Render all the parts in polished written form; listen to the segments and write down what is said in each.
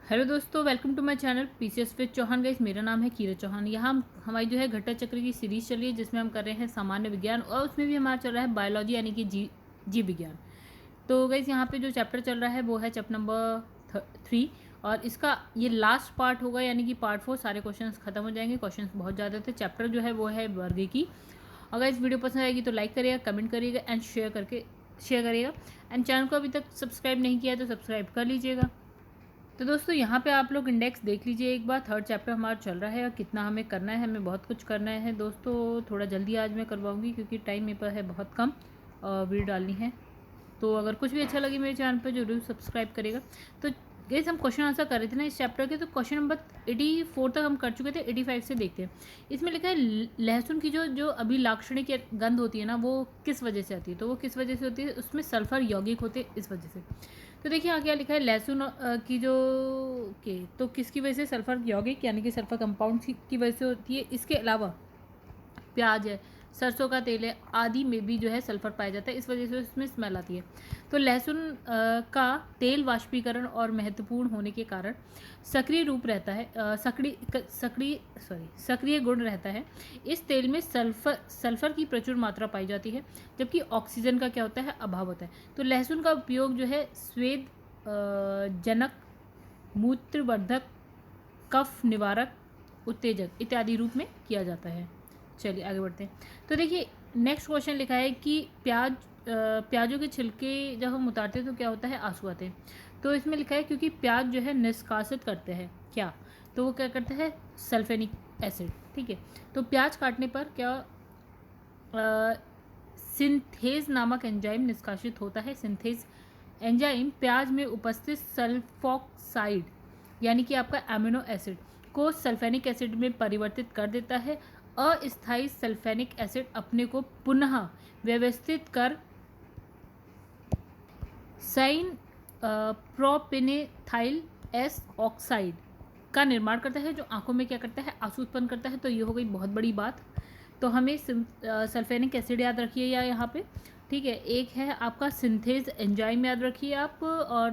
Hello दोस्तों, welcome to my channel PCS with Chauhan. Guys, मेरा नाम है कीरत चौहान। यहाँ हमारी जो है घटा चक्र की सीरीज चल रही है, जिसमें हम कर रहे हैं सामान्य विज्ञान और उसमें भी हमारा चल रहा है बायोलॉजी यानी कि जीव विज्ञान। तो गाइस, यहाँ पे जो चैप्टर चल रहा है वो है चैप्टर नंबर 3 और इसका ये लास्ट पार्ट होगा, यानी कि पार्ट 4। सारे क्वेश्चन खत्म हो जाएंगे। क्वेश्चन बहुत ज़्यादा थे। चैप्टर जो है वो है वर्ग की। अगर इस वीडियो पसंद आएगी तो लाइक करिएगा, कमेंट करिएगा एंड शेयर करिएगा। एंड चैनल को अभी तक सब्सक्राइब नहीं किया है तो सब्सक्राइब कर लीजिएगा। तो दोस्तों, यहाँ पे आप लोग इंडेक्स देख लीजिए एक बार। थर्ड चैप्टर हमारा चल रहा है और कितना हमें करना है, हमें बहुत कुछ करना है दोस्तों। थोड़ा जल्दी आज मैं करवाऊँगी क्योंकि टाइम मेरे पास है बहुत कम और वीडियो डालनी है। तो अगर कुछ भी अच्छा लगे मेरे चैनल पर जरूर सब्सक्राइब करेगा। तो गाइस, हम क्वेश्चन आंसर कर रहे थे ना इस चैप्टर के, तो क्वेश्चन नंबर 84 तक हम कर चुके थे। 85 से देखते हैं। इसमें लिखा है लहसुन की जो जो अभी लाक्षणिक गंध होती है ना, वो किस वजह से आती है। तो वो किस वजह से होती है, उसमें सल्फर यौगिक होते हैं, इस वजह से। तो देखिए यहाँ क्या लिखा है, लहसुन की जो के तो किसकी वजह से सल्फर यौगिक यानी कि सल्फर कंपाउंड की वजह से होती है। इसके अलावा प्याज है, सरसों का तेल है, आदि में भी जो है सल्फर पाया जाता है, इस वजह से उसमें स्मेल आती है। तो लहसुन का तेल वाष्पीकरण और महत्वपूर्ण होने के कारण सक्रिय रूप रहता है, सक्रिय गुण रहता है। इस तेल में सल्फर की प्रचुर मात्रा पाई जाती है, जबकि ऑक्सीजन का क्या होता है, अभाव होता है। तो लहसुन का उपयोग जो है स्वेद जनक, मूत्रवर्धक, कफ निवारक, उत्तेजक इत्यादि रूप में किया जाता है। चलिए आगे बढ़ते हैं। तो देखिए नेक्स्ट क्वेश्चन लिखा है कि प्याजों के छिलके जब हम उतारते हैं तो क्या होता है, आंसू आते हैं। तो इसमें लिखा है क्योंकि प्याज जो है निष्कासित करते हैं क्या, तो वो क्या करते हैं, सल्फेनिक एसिड। ठीक है। तो प्याज काटने पर क्या सिंथेज नामक एंजाइम निष्कासित होता है। सिंथेज एंजाइम प्याज में उपस्थित सल्फॉक्साइड यानी कि आपका एमिनो एसिड को सल्फेनिक एसिड में परिवर्तित कर देता है। अस्थायी सल्फेनिक एसिड अपने को पुनः व्यवस्थित कर साइन प्रोपेनेथाइल एस ऑक्साइड का निर्माण करता है, जो आंखों में क्या करता है, आंसू उत्पन्न करता है। तो ये हो गई बहुत बड़ी बात। तो हमें सल्फेनिक एसिड याद रखिए या यहाँ पे। ठीक है। एक है आपका सिंथेज एंजाइम याद रखिए आप, और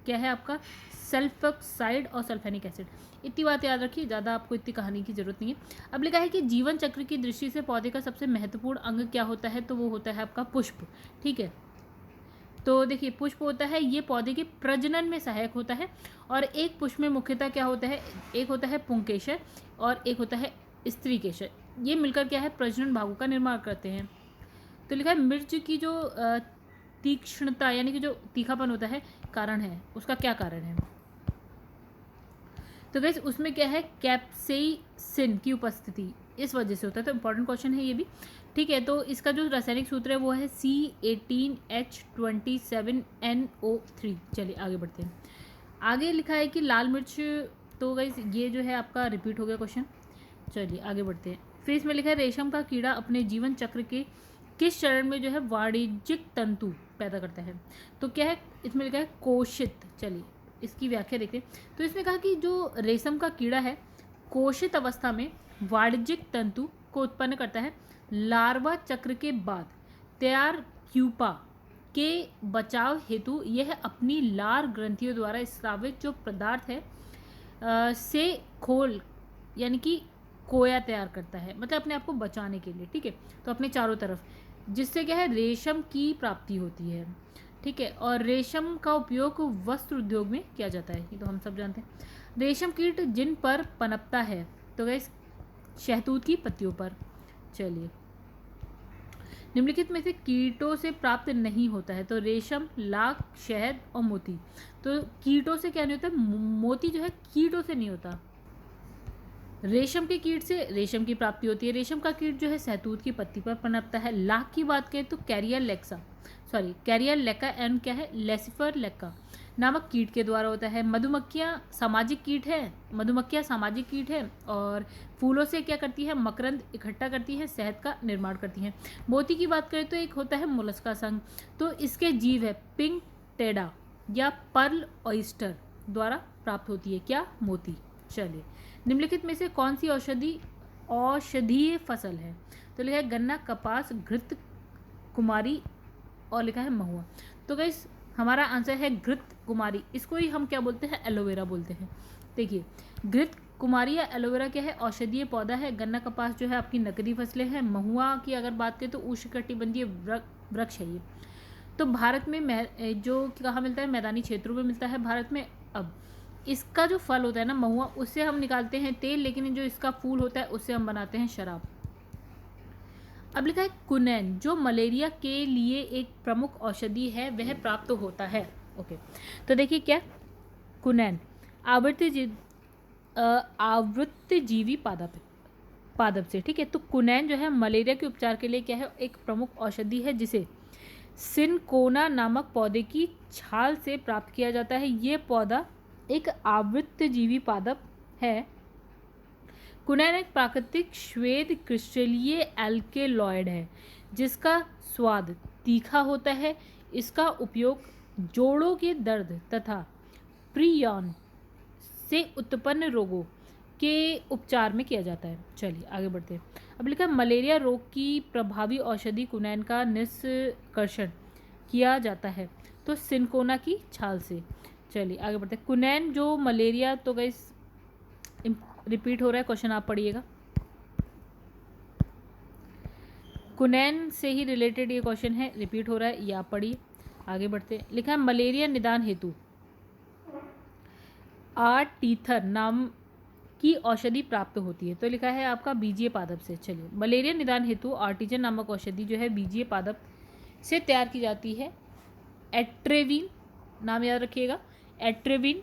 क्या है आपका सल्फॉक्साइड और सल्फेनिक एसिड। इतनी बात याद रखिए, ज़्यादा आपको इतनी कहानी की जरूरत नहीं है। अब लिखा है कि जीवन चक्र की दृष्टि से पौधे का सबसे महत्वपूर्ण अंग क्या होता है, तो वो होता है आपका पुष्प। ठीक है। तो देखिए पुष्प होता है, ये पौधे के प्रजनन में सहायक होता है। और एक पुष्प में मुख्यतः क्या होता है, एक होता है पुंकेसर और एक होता है स्त्रीकेसर। ये मिलकर क्या है, प्रजनन भागों का निर्माण करते हैं। तो लिखा है मिर्च की जो तीक्ष्णता यानी कि जो तीखापन होता है कारण है, उसका क्या कारण है। तो गाइस उसमें क्या है, कैप्सेसिन की उपस्थिति इस वजह से होता है। तो इंपॉर्टेंट क्वेश्चन है ये भी। ठीक है। तो इसका जो रासायनिक सूत्र है वो है C18H27NO3। चलिए आगे बढ़ते हैं। आगे लिखा है कि लाल मिर्च, तो गाइस ये जो है आपका रिपीट हो गया क्वेश्चन। चलिए आगे बढ़ते हैं। फिर इसमें लिखा है रेशम का कीड़ा अपने जीवन चक्र के किस चरण में जो है वाणिज्यिक तंतु पैदा करता है। तो क्या है, इसमें लिखा है कोशित। चलिए इसकी व्याख्या देखते हैं। तो इसमें कहा कि जो रेशम का कीड़ा है कोशित अवस्था में वाणिज्यिक तंतु को उत्पन्न करता है। लार्वा चक्र के बाद तैयार क्यूपा के बचाव हेतु यह अपनी लार ग्रंथियों द्वारा स्रावित जो पदार्थ है से खोल यानी कि कोया तैयार करता है, मतलब अपने आप को बचाने के लिए। ठीक है। तो अपने चारों तरफ, जिससे क्या है, रेशम की प्राप्ति होती है। ठीक है। और रेशम का उपयोग वस्त्र उद्योग में किया जाता है, ये तो हम सब जानते हैं। रेशम कीट जिन पर पनपता है, तो गैस शहतूत की पत्तियों पर। चलिए, निम्नलिखित में से कीटों से प्राप्त नहीं होता है। तो रेशम, लाख, शहद और मोती। तो कीटों से क्या नहीं होता, मोती जो है कीटों से नहीं होता। रेशम के कीट से रेशम की प्राप्ति होती है। रेशम का कीट जो है शहतूत की पत्ती पर पनपता है। लाख की बात करें तो कैरियर लेका एंड क्या है, लेसिफर लेका नामक कीट के द्वारा होता है। मधुमक्खियाँ सामाजिक कीट है और फूलों से क्या करती है, मकरंद इकट्ठा करती है, शहद का निर्माण करती हैं। मोती की बात करें तो एक होता है मोलस्का संघ। तो इसके जीव है पिंक टेडा या पर्ल ऑयस्टर द्वारा प्राप्त होती है क्या, मोती। चलिए, निम्नलिखित में से कौन सी औषधीय फसल है। तो लिखा है गन्ना, कपास, घृत कुमारी और लिखा है महुआ। तो गाइस हमारा आंसर है घृत कुमारी। इसको ही हम क्या बोलते हैं, एलोवेरा बोलते हैं। देखिए घृत कुमारी या एलोवेरा क्या है, औषधीय पौधा है। गन्ना कपास जो है आपकी नकदी फसलें हैं। महुआ की अगर बात करें तो उष्णकटिबंधीय वृक्ष है ये। तो भारत में जो कहाँ मिलता है, मैदानी क्षेत्रों में मिलता है भारत में। अब इसका जो फल होता है ना महुआ, उससे हम निकालते हैं तेल, लेकिन जो इसका फूल होता है उससे हम बनाते हैं शराब। अब लिखा है कुनैन जो मलेरिया के लिए एक प्रमुख औषधि है वह प्राप्त होता है। ओके, तो देखिए क्या कुनैन आवृत्तिजीवी पादप से, ठीक है। तो कुनैन जो है मलेरिया के उपचार के लिए क्या है, एक प्रमुख औषधि है जिसे सिनकोना नामक पौधे की छाल से प्राप्त किया जाता है। ये पौधा एक आवृत्तिजीवी पादप है। कुनैन एक प्राकृतिक श्वेत क्रिस्टलीय एल्केलॉयड है जिसका स्वाद तीखा होता है। इसका उपयोग जोड़ों के दर्द तथा प्रियन से उत्पन्न रोगों के उपचार में किया जाता है। चलिए आगे बढ़ते हैं। अब लिखा है मलेरिया रोग की प्रभावी औषधि कुनैन का निष्कर्षण किया जाता है तो सिनकोना की छाल से। चलिए आगे बढ़ते हैं। कुनैन जो मलेरिया, तो गाइस रिपीट हो रहा है क्वेश्चन, आप पढ़िएगा। कुनैन से ही रिलेटेड ये क्वेश्चन है, रिपीट हो रहा है, ये आप पढ़िए। आगे बढ़ते हैं। लिखा है मलेरिया निदान हेतु आर्टीथर नाम की औषधि प्राप्त होती है। तो लिखा है आपका बीजीय पादप से। चलिए मलेरिया निदान हेतु आर्टिजन नामक औषधि जो है बीजीय पादप से तैयार की जाती है। एट्रेविन नाम याद रखिएगा, एट्रेविन,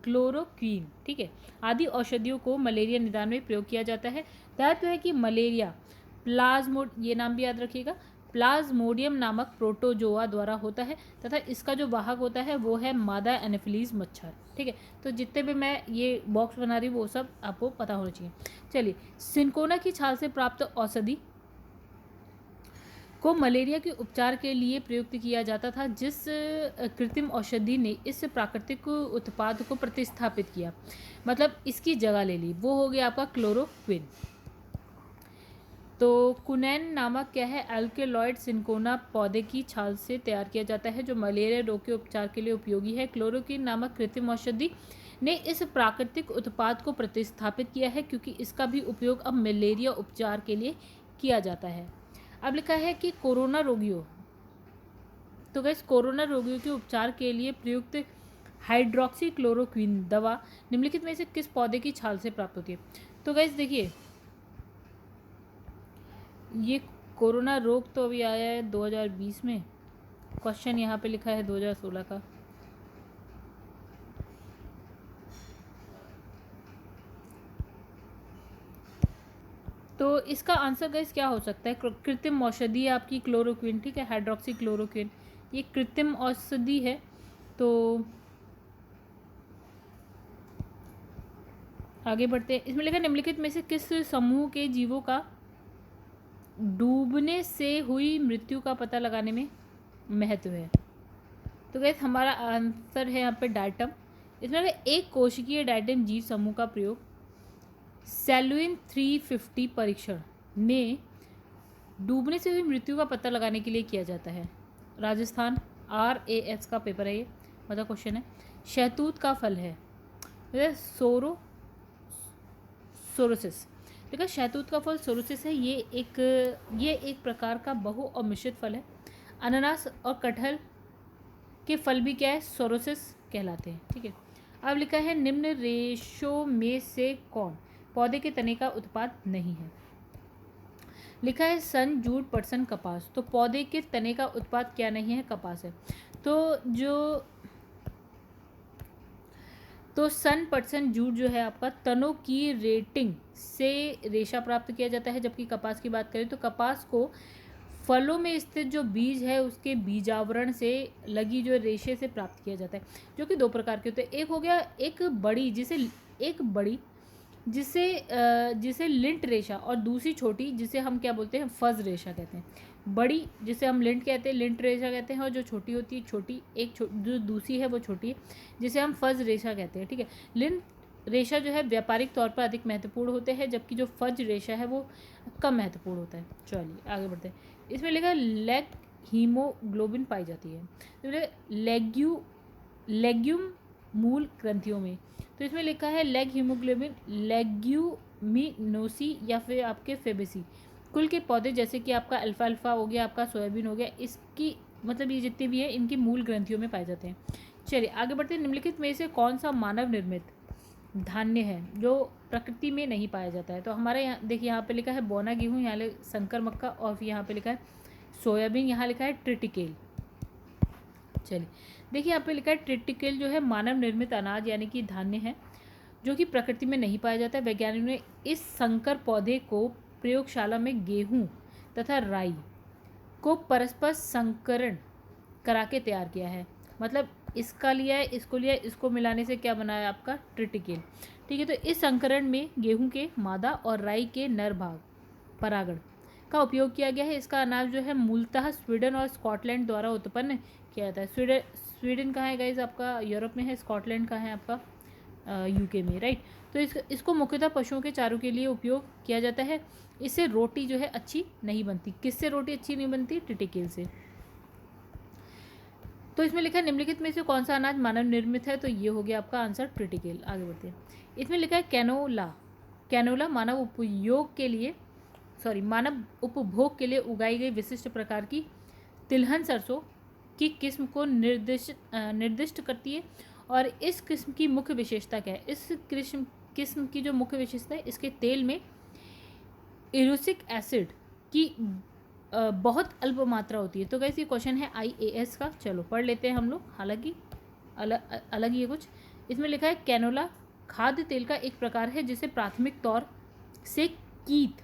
क्लोरोक्वीन, ठीक है, आदि औषधियों को मलेरिया निदान में प्रयोग किया जाता है। दायित्व है कि मलेरिया ये नाम भी याद रखिएगा, प्लाज्मोडियम नामक प्रोटोजोआ द्वारा होता है तथा इसका जो वाहक होता है वो है मादा एनोफिलीज मच्छर, ठीक है। तो जितने भी मैं ये बॉक्स बना रही हूँ वो सब आपको पता होना चाहिए। चलिए सिनकोना की छाल से प्राप्त औषधि को मलेरिया के उपचार के लिए प्रयुक्त किया जाता था। जिस कृत्रिम औषधि ने इस प्राकृतिक उत्पाद को प्रतिस्थापित किया, मतलब इसकी जगह ले ली, वो हो गया आपका क्लोरोक्विन। तो कुनैन नामक क्या है, एल्केलॉयड सिनकोना पौधे की छाल से तैयार किया जाता है जो मलेरिया रोग के उपचार के लिए उपयोगी है। क्लोरोक्विन नामक कृत्रिम औषधि ने इस प्राकृतिक उत्पाद को प्रतिस्थापित किया है क्योंकि इसका भी उपयोग अब मलेरिया उपचार के लिए किया जाता है। अब लिखा है कि कोरोना रोगियों, तो गाइस कोरोना रोगियों के उपचार के लिए प्रयुक्त हाइड्रोक्सी क्लोरोक्विन दवा निम्नलिखित में से किस पौधे की छाल से प्राप्त होती है। तो गाइस देखिए ये कोरोना रोग तो अभी आया है 2020 में, क्वेश्चन यहाँ पे लिखा है 2016 का। तो इसका आंसर गाइस क्या हो सकता है, कृत्रिम औषधि है आपकी क्लोरोक्विन, ठीक है, हाइड्रोक्सी क्लोरोक्विन, ये कृत्रिम औषधि है। तो आगे बढ़ते हैं। इसमें लिखा निम्नलिखित में से किस समूह के जीवों का डूबने से हुई मृत्यु का पता लगाने में महत्व है। तो गाइस हमारा आंसर है यहाँ पे डायटम। इसमें एक कोशिकीय डायटम जीव समूह का प्रयोग सेलुइन 350 परीक्षण में डूबने से हुई मृत्यु का पता लगाने के लिए किया जाता है। राजस्थान RAS का पेपर है ये, मतलब क्वेश्चन है। शहतूत का फल है सोरोसिस, देखा शहतूत का फल सोरोसिस है। ये एक प्रकार का बहु और मिश्रित फल है। अनानास और कटहल के फल भी क्या है, सोरोसिस कहलाते हैं, ठीक है। अब लिखा है निम्न रेशों में से कौन पौधे के तने का उत्पाद नहीं है। लिखा है सन, जूट, पटसन, कपास। तो पौधे के तने का उत्पाद क्या नहीं है, कपास है। तो सन, पटसन, जूट जो है आपका तनों की रेटिंग से रेशा प्राप्त किया जाता है। जबकि कपास की बात करें तो कपास को फलों में स्थित जो बीज है उसके बीजावरण से लगी जो रेशे से प्राप्त किया जाता है, जो कि दो प्रकार के होते हैं। एक हो गया जिसे लिंट रेशा, और दूसरी छोटी जिसे हम क्या बोलते हैं, फज रेशा कहते हैं। बड़ी जिसे हम लिंट कहते हैं, लिंट रेशा कहते हैं, और जो छोटी होती है जो दूसरी है वो छोटी है जिसे हम फज रेशा कहते हैं, ठीक है। लिंट रेशा जो है व्यापारिक तौर पर अधिक महत्वपूर्ण होते हैं जबकि जो फज रेशा है वो कम महत्वपूर्ण होता है। चलिए आगे बढ़ते हैं। इसमें लिखा है हीमोग्लोबिन पाई जाती है। तो लेग्यूम मूल ग्रंथियों में, तो इसमें लिखा है लेग हीमोग्लोबिन, लेग्यूमिनोसी या फिर आपके फेबेसी कुल के पौधे जैसे कि आपका अल्फाल्फा हो गया, आपका सोयाबीन हो गया, इसकी मतलब ये जितने भी है इनकी मूल ग्रंथियों में पाए जाते हैं। चलिए आगे बढ़ते हैं। निम्नलिखित में से कौन सा मानव निर्मित धान्य है जो प्रकृति में नहीं पाया जाता है? तो हमारे यहाँ देखिए, यहाँ पे लिखा है बोना गेहूँ, यहाँ संकर मक्का, और फिर यहाँ पे लिखा है सोयाबीन, यहाँ लिखा है ट्रिटिकेल। चलिए देखिए, यहाँ पे लिखा है ट्रिटिकेल जो है मानव निर्मित अनाज यानी कि धान्य है जो कि प्रकृति में नहीं पाया जाता है। वैज्ञानिकों ने इस संकर पौधे को प्रयोगशाला में गेहूँ तथा राई को परस्पर संकरण करा के तैयार किया है। मतलब इसका लिया है, इसको लिया है, इसको मिलाने से क्या बना है आपका ट्रिटिकेल। ठीक है, तो इस संकरण में गेहूं के मादा और राई के नर भाग परागण का उपयोग किया गया है। इसका अनाज जो है मूलतः स्वीडन और स्कॉटलैंड द्वारा उत्पन्न किया जाता है। स्वीडन कहाँ है गाइज? आपका यूरोप में है। स्कॉटलैंड कहाँ है? आपका यूके में, राइट। तो इसको मुख्यतः पशुओं के चारों के लिए उपयोग किया जाता है। इससे रोटी जो है अच्छी नहीं बनती। किससे रोटी अच्छी नहीं बनती? ट्रिटिकेल से। तो इसमें लिखा है निम्नलिखित में से कौन सा अनाज मानव निर्मित है? तो ये हो गया आपका आंसर ट्रिटिकेल। आगे बढ़ते हैं। इसमें लिखा है कैनोला मानव उपयोग के लिए मानव उपभोग के लिए उगाई गई विशिष्ट प्रकार की तिलहन सरसों की किस्म को निर्दिष्ट करती है। और इस किस्म की मुख्य विशेषता क्या है? इस किस्म की जो मुख्य विशेषता है, इसके तेल में इरुसिक एसिड की बहुत अल्प मात्रा होती है। तो गाइस ये क्वेश्चन है IAS का। चलो पढ़ लेते हैं हम लोग, हालांकि अलग ही है कुछ। इसमें लिखा है कैनोला खाद्य तेल का एक प्रकार है जिसे प्राथमिक तौर से कीथ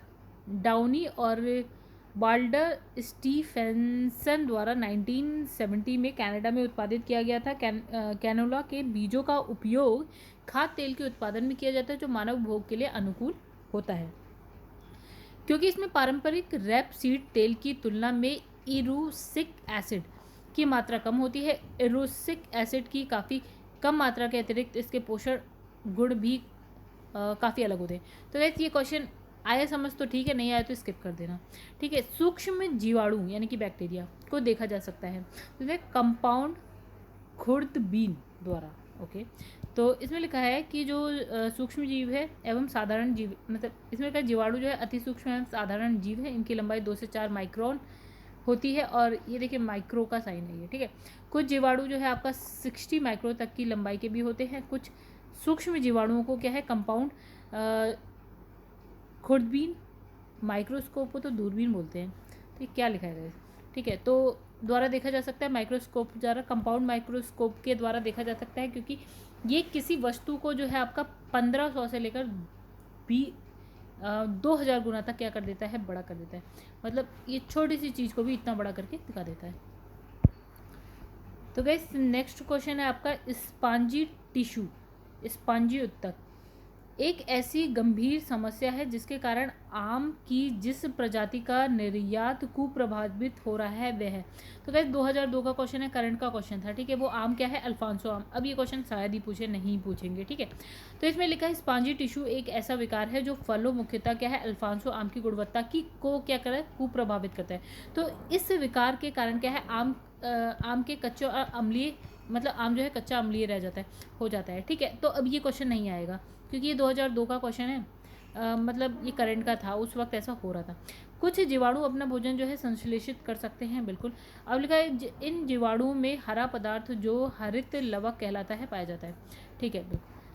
डाउनी और वाल्डर स्टीफेंसन द्वारा 1970 में कनाडा में उत्पादित किया गया था। कैनोला के बीजों का उपयोग खाद्य तेल के उत्पादन में किया जाता है जो मानव भोग के लिए अनुकूल होता है, क्योंकि इसमें पारंपरिक रैपसीड तेल की तुलना में इरुसिक एसिड की मात्रा कम होती है। इरुसिक एसिड की काफ़ी कम मात्रा के अतिरिक्त इसके पोषण गुण भी काफ़ी अलग होते हैं। तो गाइस ये क्वेश्चन आया समझ तो ठीक है, नहीं आया तो स्किप कर देना। ठीक है, सूक्ष्म जीवाणु यानी कि बैक्टीरिया को देखा जा सकता है तो कंपाउंड खुर्दबीन द्वारा। ओके, तो इसमें लिखा है कि जो सूक्ष्म जीव है एवं साधारण जीव, मतलब इसमें लिखा है जीवाणु जो है अति सूक्ष्म एवं साधारण जीव है। इनकी लंबाई 2 से 4 माइक्रोन होती है, और ये देखिए माइक्रो का साइन है ये। ठीक है, कुछ जीवाणु जो है आपका 60 माइक्रो तक की लंबाई के भी होते हैं। कुछ सूक्ष्म जीवाणुओं को क्या है कंपाउंड खुर्दबीन, माइक्रोस्कोप को तो दूरबीन बोलते हैं। तो क्या लिखा है? ठीक है, तो द्वारा देखा जा सकता है, माइक्रोस्कोप द्वारा, कंपाउंड माइक्रोस्कोप के द्वारा देखा जा सकता है, क्योंकि ये किसी वस्तु को जो है आपका 1500 से लेकर 2000 गुना तक क्या कर देता है? बड़ा कर देता है। मतलब ये छोटी सी चीज़ को भी इतना बड़ा करके दिखा देता है। तो गाइस नेक्स्ट क्वेश्चन है आपका स्पॉन्जी टिश्यू, स्पॉन्जी उत्तक एक ऐसी गंभीर समस्या है जिसके कारण आम की जिस प्रजाति का निर्यात कुप्रभावित हो रहा है वह है। तो गाइस 2002 का क्वेश्चन है, करंट का क्वेश्चन था। ठीक है, वो आम क्या है? अल्फांसो आम। अब ये क्वेश्चन शायद ही पूछे, नहीं पूछेंगे। ठीक है, तो इसमें लिखा है स्पॉन्जी टिश्यू एक ऐसा विकार है जो फलों, मुख्यतः क्या है अल्फांसो आम की गुणवत्ता को क्या करे? कुप्रभावित करता है। तो इस विकार के कारण क्या है? आम के कच्चे और अम्लीय, मतलब आम जो है कच्चा अम्लीय रह जाता है, हो जाता है। ठीक है, तो अब ये क्वेश्चन नहीं आएगा क्योंकि ये 2002 का क्वेश्चन है। मतलब ये करंट का था, उस वक्त ऐसा हो रहा था। कुछ जीवाणु अपना भोजन जो है संश्लेषित कर सकते हैं, बिल्कुल। अब लिखा है इन जीवाणुओं में हरा पदार्थ जो हरित लवक कहलाता है पाया जाता है। ठीक है,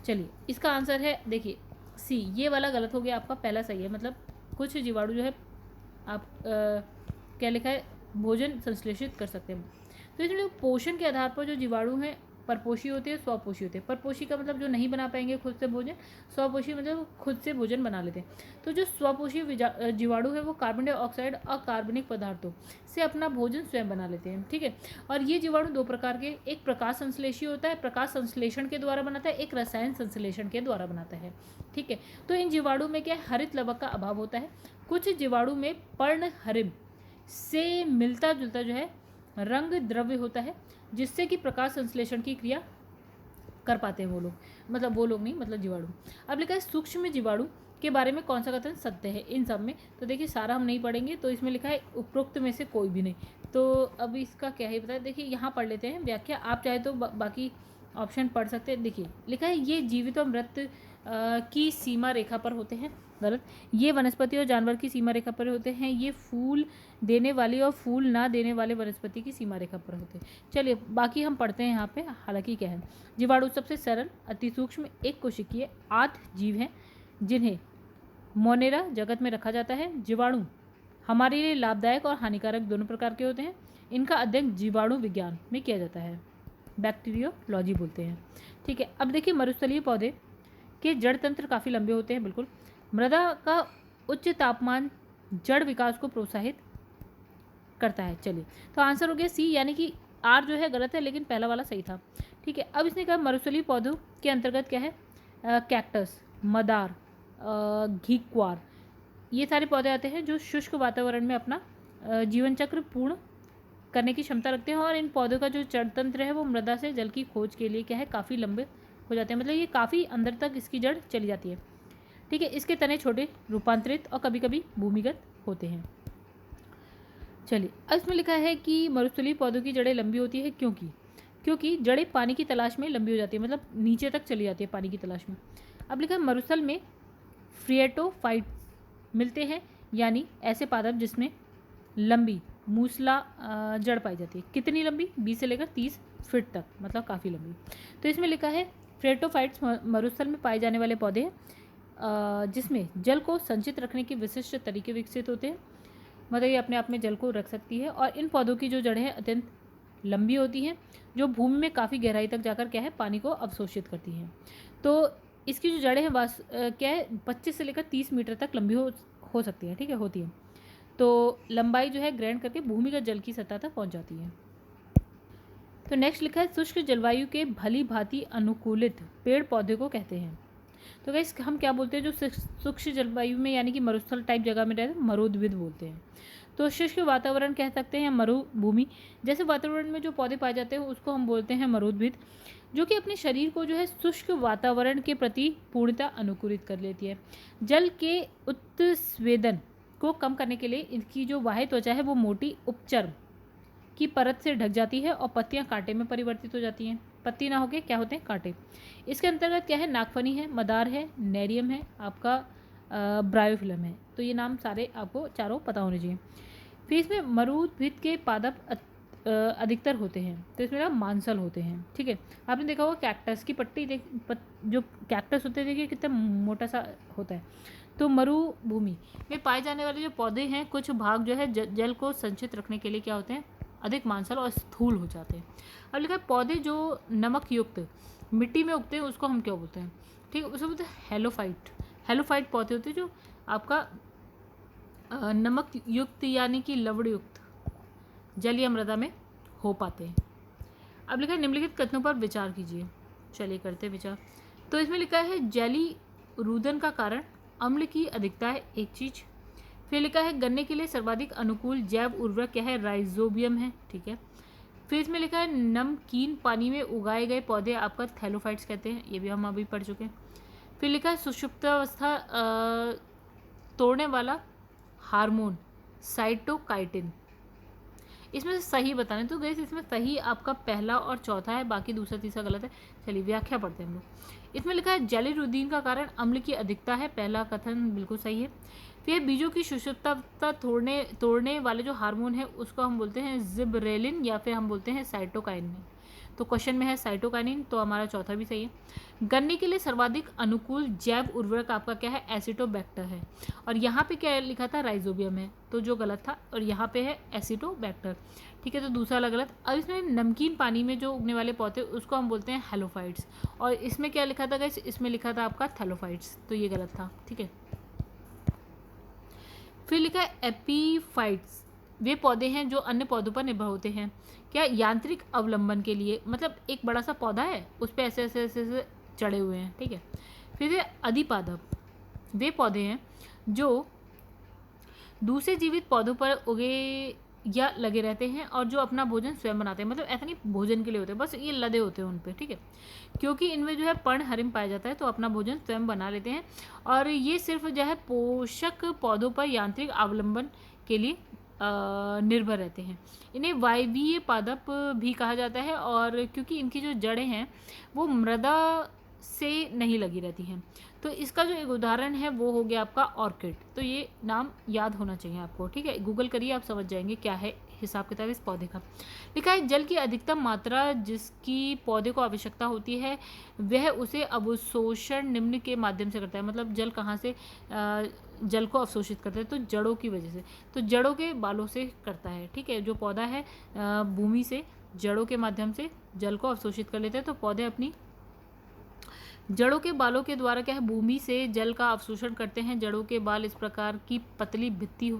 चलिए इसका आंसर है देखिए सी। ये वाला गलत हो गया आपका, पहला सही है। मतलब कुछ जीवाणु जो है आप क्या लिखा है? भोजन संश्लेषित कर सकते हैं। तो इसमें पोषण के आधार पर जो जीवाणु हैं परपोषी होते हैं, स्वपोषी होते हैं। परपोषी का मतलब जो नहीं बना पाएंगे खुद से भोजन, स्वपोषी मतलब खुद से भोजन बना लेते हैं। तो जो स्वपोषी जीवाणु है वो कार्बन डाइऑक्साइड और कार्बनिक पदार्थों से अपना भोजन स्वयं बना लेते हैं। ठीक है, और ये जीवाणु दो प्रकार के, एक प्रकाश संश्लेषी होता है, प्रकाश संश्लेषण के द्वारा बनाता है, एक रसायन संश्लेषण के द्वारा बनाता है। ठीक है, तो इन जीवाणु में क्या हरित लवक का अभाव होता है। कुछ जीवाणु में पर्णहरिम से मिलता जुलता जो है रंग द्रव्य होता है जिससे कि प्रकाश संश्लेषण की क्रिया कर पाते हैं वो लोग, मतलब वो लोग नहीं, मतलब जीवाणु। अब लिखा है सूक्ष्म जीवाणु के बारे में कौन सा कथन सत्य है इन सब में? तो देखिए सारा हम नहीं पढ़ेंगे, तो इसमें लिखा है उपरोक्त में से कोई भी नहीं। तो अब इसका क्या है बताए, देखिए यहाँ पढ़ लेते हैं व्याख्या, आप चाहे तो बाकी ऑप्शन पढ़ सकते हैं। देखिए लिखा है ये जीवित और मृत की सीमा रेखा पर होते हैं, गलत। ये वनस्पति और जानवर की सीमा रेखा पर होते हैं। ये फूल देने वाली और फूल ना देने वाले वनस्पति की सीमा रेखा पर होते हैं। चलिए बाकी हम पढ़ते हैं यहाँ पे। हालांकि क्या है, जीवाणु सबसे सरल अति सूक्ष्म एक कोशिकीय आठ जीव हैं जिन्हें मोनेरा जगत में रखा जाता है। जीवाणु हमारे लिए लाभदायक और हानिकारक दोनों प्रकार के होते हैं। इनका अध्ययन जीवाणु विज्ञान में किया जाता है, बैक्टीरियोलॉजी बोलते हैं, ठीक है। अब देखिए मरुस्थलीय पौधे के जड़ तंत्र काफ़ी लंबे होते हैं, बिल्कुल। मृदा का उच्च तापमान जड़ विकास को प्रोत्साहित करता है। चलिए तो आंसर हो गया सी, यानी कि आर जो है गलत है, लेकिन पहला वाला सही था, ठीक है। अब इसने कहा मरुस्थलीय पौधों के अंतर्गत क्या है, कैक्टस, मदार, घीक्वार, ये सारे पौधे आते हैं जो शुष्क वातावरण में अपना जीवन चक्र पूर्ण करने की क्षमता रखते हैं। और इन पौधों का जो जड़ तंत्र है वो मृदा से जल की खोज के लिए क्या है, काफ़ी लंबे हो जाते हैं, मतलब ये काफ़ी अंदर तक इसकी जड़ चली जाती है, ठीक है। इसके तने छोटे, रूपांतरित और कभी कभी भूमिगत होते हैं। चलिए अब इसमें लिखा है कि मरुस्थलीय पौधों की जड़ें लंबी होती है क्योंकि जड़ें पानी की तलाश में लंबी हो जाती है, मतलब नीचे तक चली जाती है पानी की तलाश में। अब लिखा है मरुस्थल में फ्रिएटोफाइट मिलते हैं, यानी ऐसे पादप जिसमें लंबी मूसला जड़ पाई जाती है। कितनी लंबी, 20 से लेकर 30 फीट तक, मतलब काफ़ी लंबी। तो इसमें लिखा है फ्रिएटोफाइट्स मरुस्थल में पाए जाने वाले पौधे हैं जिसमें जल को संचित रखने के विशिष्ट तरीके विकसित होते हैं, मतलब ये अपने आप में जल को रख सकती है। और इन पौधों की जो जड़ें हैं अत्यंत लंबी होती हैं, जो भूमि में काफ़ी गहराई तक जाकर क्या है, पानी को अवशोषित करती हैं। तो इसकी जो जड़ें हैं क्या है, 25 से लेकर 30 मीटर तक लंबी हो सकती है, ठीक है, होती है। तो लंबाई जो है ग्रहण करके भूमिगत जल की सतह तक पहुंच जाती है। तो नेक्स्ट लिखा है शुष्क जलवायु के भली भांति अनुकूलित पेड़ पौधे को कहते हैं। तो गाइस हम क्या बोलते हैं, जो शुष्क जलवायु में यानी कि मरुस्थल टाइप जगह में रहते हैं, मरुद्भिद बोलते हैं। तो शुष्क वातावरण कह सकते हैं, मरुभूमि जैसे वातावरण में जो पौधे पाए जाते हैं उसको हम बोलते हैं मरुद्भिद, जो कि अपने शरीर को जो है शुष्क वातावरण के प्रति पूर्णतः अनुकूलित कर लेती है। जल के उत्स्वेदन को कम करने के लिए इनकी जो बाह्य त्वचा है वो मोटी उपचर्म की परत से ढक जाती है और पत्तियां कांटे में परिवर्तित हो जाती हैं। पत्ती ना होके क्या होते हैं, कांटे। इसके अंतर्गत क्या है, नागफनी है, मदार है, नेरियम है, आपका ब्रायोफिलम है। तो ये नाम सारे आपको चारों पता होने चाहिए। फिर इसमें मरुद्भिद के पादप अधिकतर होते हैं, तो इसमें ना मांसल होते हैं, ठीक है। आपने देखा होगा कैक्टस की पट्टी जो कैक्टस होते हैं देखिए कितना मोटा सा होता है। तो मरुभूमि में पाए जाने वाले जो पौधे हैं कुछ भाग जो है जल को संचित रखने के लिए क्या होते हैं, अधिक मांसल और स्थूल हो जाते हैं। अब लिखा है पौधे जो नमक युक्त मिट्टी में उगते हैं उसको हम क्या बोलते हैं, ठीक है, उसको बोलते हैं हेलोफाइट। हेलोफाइट पौधे होते हैं जो आपका नमक युक्त यानी कि लवण युक्त जलीय मृदा में हो पाते हैं। अब लिखा है निम्नलिखित कथनों पर विचार कीजिए। चलिए करते हैं विचार। तो इसमें लिखा है जली रुदन का कारण अम्ल की अधिकता है, एक चीज। फिर लिखा है गन्ने के लिए सर्वाधिक अनुकूल जैव उर्वरक क्या है, राइजोबियम है, ठीक है। फिर इसमें लिखा है नमकीन पानी में उगाए गए पौधे आपका थैलोफाइट्स कहते हैं, ये भी हम अभी पढ़ चुके हैं। फिर लिखा है सुषुप्तावस्था तोड़ने वाला हार्मोन साइटोकाइटिन। इसमें से सही बताने, तो गैस इसमें सही आपका पहला और चौथा है, बाकी दूसरा तीसरा गलत है। चलिए व्याख्या पढ़ते हैं हम लोग। इसमें लिखा है जलीरुद्दीन का कारण अम्ल की अधिकता है, पहला कथन बिल्कुल सही है। फिर बीजों की सुषुप्तता तोड़ने वाले जो हार्मोन है उसको हम बोलते हैं जिबरेलिन या फिर हम बोलते हैं साइटोकाइनिन। तो क्वेश्चन में है साइटोकाइनिन, तो हमारा चौथा भी सही है। गन्ने के लिए सर्वाधिक अनुकूल जैव उर्वरक आपका क्या है, एसिटोबैक्टर है। और यहाँ पे क्या लिखा था, राइजोबियम है, तो जो गलत था। और यहाँ पे है एसिटोबैक्टर, ठीक है, तो दूसरा गलत। अब इसमें नमकीन पानी में जो उगने वाले पौधे उसको हम बोलते हैं हेलोफाइट्स। और इसमें क्या लिखा था गाइस, इसमें लिखा था आपका थैलोफाइट्स, तो ये गलत था, ठीक है। फिर लिखा है एपीफाइट्स, वे पौधे हैं जो अन्य पौधों पर निर्भर होते हैं क्या, यांत्रिक अवलंबन के लिए, मतलब एक बड़ा सा पौधा है उस पर ऐसे ऐसे ऐसे ऐसे चढ़े हुए हैं, ठीक है। फिर है अधिपादप, वे पौधे हैं जो दूसरे जीवित पौधों पर उगे या लगे रहते हैं और जो अपना भोजन स्वयं बनाते हैं, मतलब ऐसा नहीं भोजन के लिए होते हैं, बस ये लदे होते हैं उन पे, ठीक है। क्योंकि इनमें जो है पर्णहरिम पाया जाता है तो अपना भोजन स्वयं बना लेते हैं और ये सिर्फ जो है पोषक पौधों पर यांत्रिक अवलंबन के लिए निर्भर रहते हैं। इन्हें वायवीय पादप भी कहा जाता है और क्योंकि इनकी जो जड़ें हैं वो मृदा से नहीं लगी रहती हैं। तो इसका जो एक उदाहरण है वो हो गया आपका ऑर्किड। तो ये नाम याद होना चाहिए आपको, ठीक है। गूगल करिए, आप समझ जाएंगे क्या है हिसाब किताब इस पौधे का। लिखा है जल की अधिकतम मात्रा जिसकी पौधे को आवश्यकता होती है वह उसे अवशोषण निम्न के माध्यम से करता है। मतलब जल कहाँ से जल को अवशोषित करता है, तो जड़ों की वजह से, तो जड़ों के बालों से करता है, ठीक है। जो पौधा है भूमि से जड़ों के माध्यम से जल को अवशोषित कर लेते हैं। तो पौधे अपनी जड़ों के बालों के द्वारा क्या है भूमि से जल का अवशोषण करते हैं। जड़ों के बाल इस प्रकार की पतली भित्ति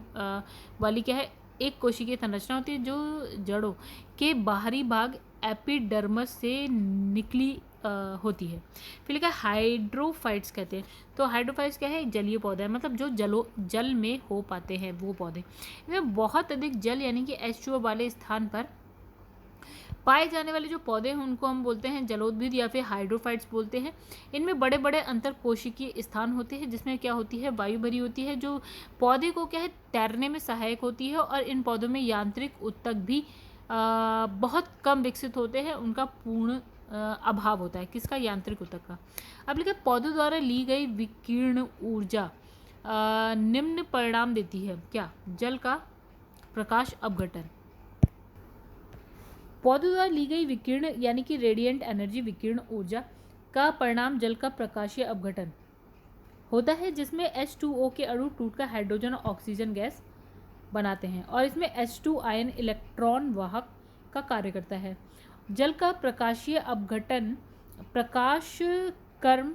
वाली क्या है एक कोशिकीय संरचना होती है जो जड़ों के बाहरी भाग एपिडर्मस से निकली होती है। फिर लिखा है हाइड्रोफाइट्स कहते हैं। तो हाइड्रोफाइट्स क्या है, जलीय पौधा है, मतलब जो जल में हो पाते हैं वो पौधे। इनमें बहुत अधिक जल यानी कि H2O वाले स्थान पर पाए जाने वाले जो पौधे हैं उनको हम बोलते हैं जलोद्भिद या फिर हाइड्रोफाइट्स बोलते हैं। इनमें बड़े बड़े अंतर कोशिकीय स्थान होते हैं जिसमें क्या होती है वायु भरी होती है जो पौधे को क्या है तैरने में सहायक होती है। और इन पौधों में यांत्रिक ऊतक भी बहुत कम विकसित होते हैं, उनका पूर्ण अभाव होता है। किसका, यांत्रिक ऊतक का। अब लिखा पौधों द्वारा ली गई विकीर्ण ऊर्जा निम्न परिणाम देती है। क्या, जल का प्रकाश अपघटन। पौधों द्वारा ली गई विकिरण यानी कि रेडिएंट एनर्जी विकिरण ऊर्जा का परिणाम जल का प्रकाशीय अपघटन होता है जिसमें H2O के अणु टूटकर हाइड्रोजन और ऑक्सीजन गैस बनाते हैं और इसमें H2 आयन इलेक्ट्रॉन वाहक का कार्य करता है। जल का प्रकाशीय अपघटन प्रकाश कर्म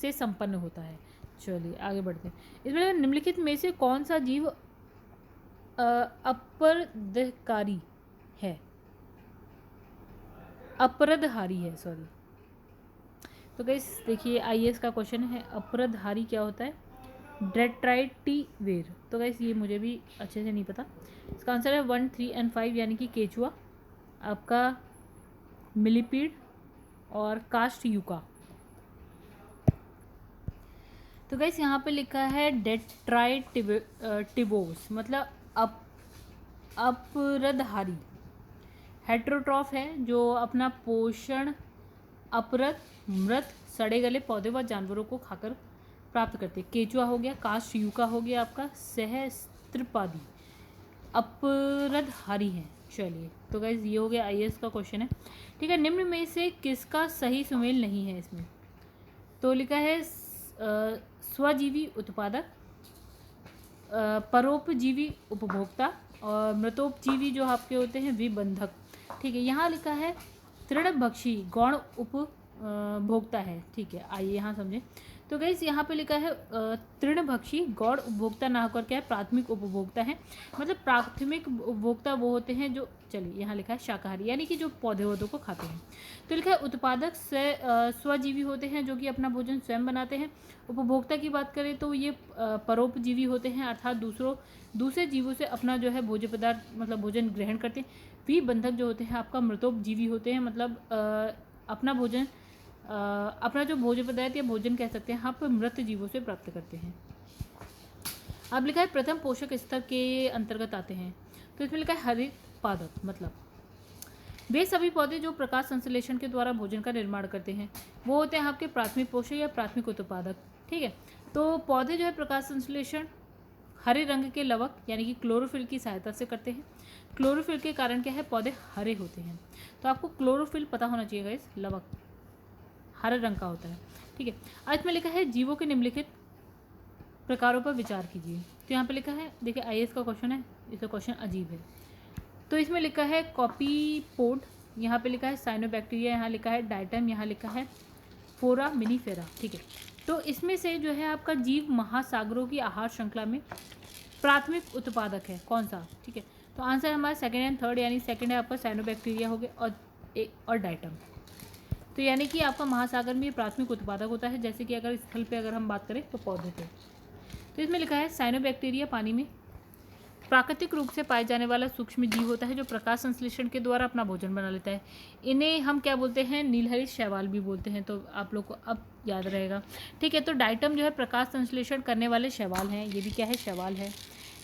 से संपन्न होता है। चलिए आगे बढ़ते हैं। इसमें निम्नलिखित में से कौन सा जीव अपरदकारी है, अपरदहारी है, सॉरी। तो गाइस देखिए IAS का क्वेश्चन है, अपरदहारी क्या होता है, डेट्राइटिवेर। तो गाइस ये मुझे भी अच्छे से नहीं पता। इसका आंसर है 1, 3 और 5 यानी कि केचुआ, आपका मिलीपीड और कास्ट यूका। तो गाइस यहाँ पे लिखा है डेट्राइटिवोस मतलब अपरदहारी। हेट्रोट्रॉफ है जो अपना पोषण अपरद, मृत, सड़े गले पौधे व जानवरों को खाकर प्राप्त करते। केचुआ हो गया, कास्ट यूका हो गया आपका सहस्त्रपादी, अपरदहारी है। चलिए तो गाइज ये हो गया IAS का क्वेश्चन है, ठीक है। निम्न में से किसका सही सुमेल नहीं है इसमें। तो लिखा है स्वजीवी उत्पादक, परोपजीवी उपभोक्ता और मृतोपजीवी जो आपके होते हैं विबंधक, ठीक है। यहाँ लिखा है तृणभक्षी गौण उपभोक्ता है, ठीक है। आइए यहाँ समझें। तो गाइस यहाँ पे लिखा है तृणभक्षी गौण उपभोक्ता ना होकर क्या है प्राथमिक उपभोक्ता है। मतलब प्राथमिक उपभोक्ता वो होते हैं जो, चलिए यहाँ लिखा है शाकाहारी यानी कि जो पौधे वौधों को खाते हैं। तो लिखा है उत्पादक स्वजीवी होते हैं जो कि अपना भोजन स्वयं बनाते हैं। उपभोक्ता की बात करें तो ये परोपजीवी होते हैं अर्थात दूसरे जीवों से अपना जो है भोज्य पदार्थ मतलब भोजन ग्रहण करते हैं। विबंधक जो होते हैं आपका मृतोपजीवी होते हैं, मतलब अपना भोजन अपना जो भोज्य पदार्थ या भोजन कह सकते हैं आप मृत जीवों से प्राप्त करते हैं। अब लिखा है प्रथम पोषक स्तर के अंतर्गत आते हैं। तो इसमें लिखा है हरित पादप, मतलब वे सभी पौधे जो प्रकाश संश्लेषण के द्वारा भोजन का निर्माण करते हैं वो होते हैं आपके प्राथमिक पोषक या प्राथमिक उत्पादक, ठीक है। तो पौधे जो है प्रकाश संश्लेषण हरे रंग के लवक यानी कि क्लोरोफिल की सहायता से करते हैं। क्लोरोफिल के कारण क्या है पौधे हरे होते हैं। तो आपको क्लोरोफिल पता होना चाहिए गाइस, लवक हरे रंग का होता है, ठीक है। आज में लिखा है जीवों के निम्नलिखित प्रकारों पर विचार कीजिए। तो यहाँ पे लिखा है, देखिए IAS का क्वेश्चन है, इसका क्वेश्चन अजीब है। तो इसमें लिखा है कॉपीपोड, यहाँ पे लिखा है साइनोबैक्टीरिया, यहाँ लिखा है डाइटम, यहाँ लिखा है फोरामिनीफेरा, ठीक है। तो इसमें से जो है आपका जीव महासागरों की आहार श्रृंखला में प्राथमिक उत्पादक है कौन सा, ठीक है। तो आंसर हमारा सेकंड एंड थर्ड, यानी सेकंड है आपका साइनोबैक्टीरिया हो गया और डाइटम। तो यानी कि आपका महासागर में प्राथमिक उत्पादक होता है, जैसे कि अगर स्थल पे अगर हम बात करें तो पौधे थे। तो इसमें लिखा है साइनोबैक्टीरिया पानी में प्राकृतिक रूप से पाए जाने वाला सूक्ष्म जीव होता है जो प्रकाश संश्लेषण के द्वारा अपना भोजन बना लेता है। इन्हें हम क्या बोलते हैं, नीलहरित शैवाल भी बोलते हैं, तो आप लोग को अब याद रहेगा। ठीक है, तो डाइटम जो है प्रकाश संश्लेषण करने वाले शैवाल हैं, ये भी क्या है, शैवाल है।